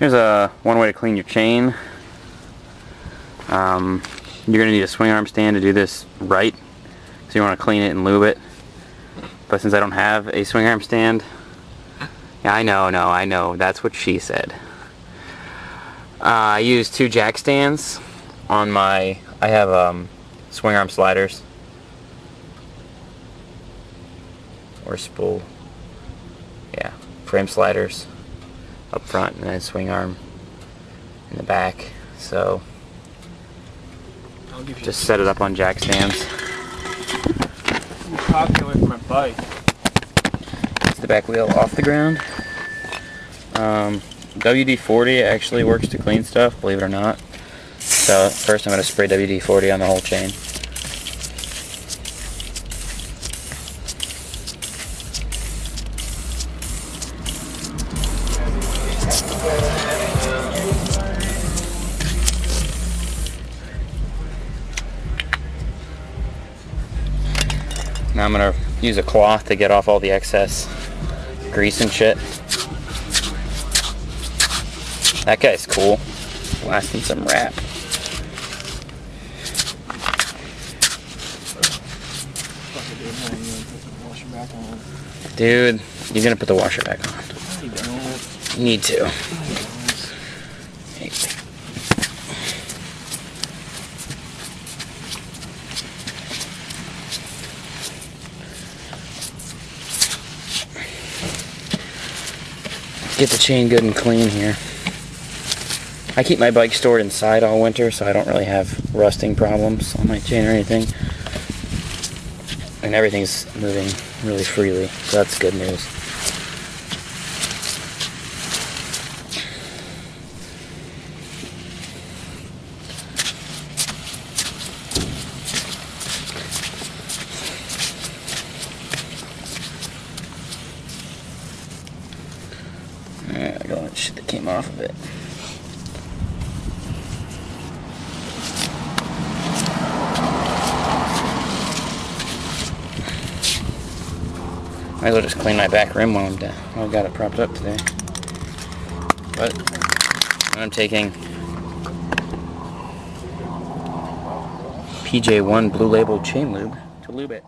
Here's one way to clean your chain. You're going to need a swing arm stand to do this right. So you want to clean it and lube it. But since I don't have a swing arm stand, yeah, I know, that's what she said. I use 2 jack stands on my, I have swing arm sliders. Or spool. Yeah, frame sliders up front and then swing arm in the back. So just set it up on jack stands. You're talking away from my bike. It's the back wheel off the ground. WD-40 actually works to clean stuff, believe it or not. So first I'm going to spray WD-40 on the whole chain. Now I'm going to use a cloth to get off all the excess grease and shit. That guy's cool. Lasting some wrap. Dude, you're going to put the washer back on. You need to. Get the chain good and clean here. I keep my bike stored inside all winter, so I don't really have rusting problems on my chain or anything. And everything's moving really freely, so that's good news. Alright, I got all that shit that came off of it. Might as well just clean my back rim while I've got it propped up today. But I'm taking PJ1 Blue Label chain lube to lube it.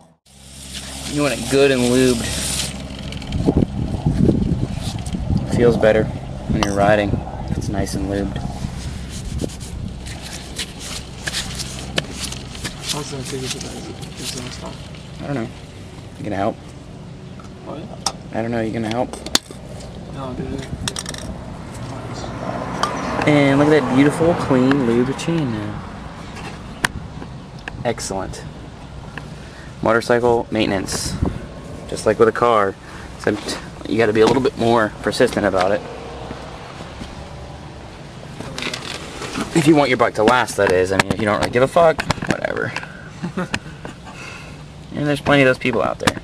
You want it good and lubed. It feels better when you're riding if it's nice and lubed. How's that take it to the exhaust on? I don't know. You gonna help? What? I don't know, you gonna help? No, dude. And look at that beautiful, clean, lubed chain now. Excellent. Motorcycle maintenance. Just like with a car, except you gotta be a little bit more persistent about it. If you want your bike to last, that is. I mean, if you don't really give a fuck, whatever. And there's plenty of those people out there.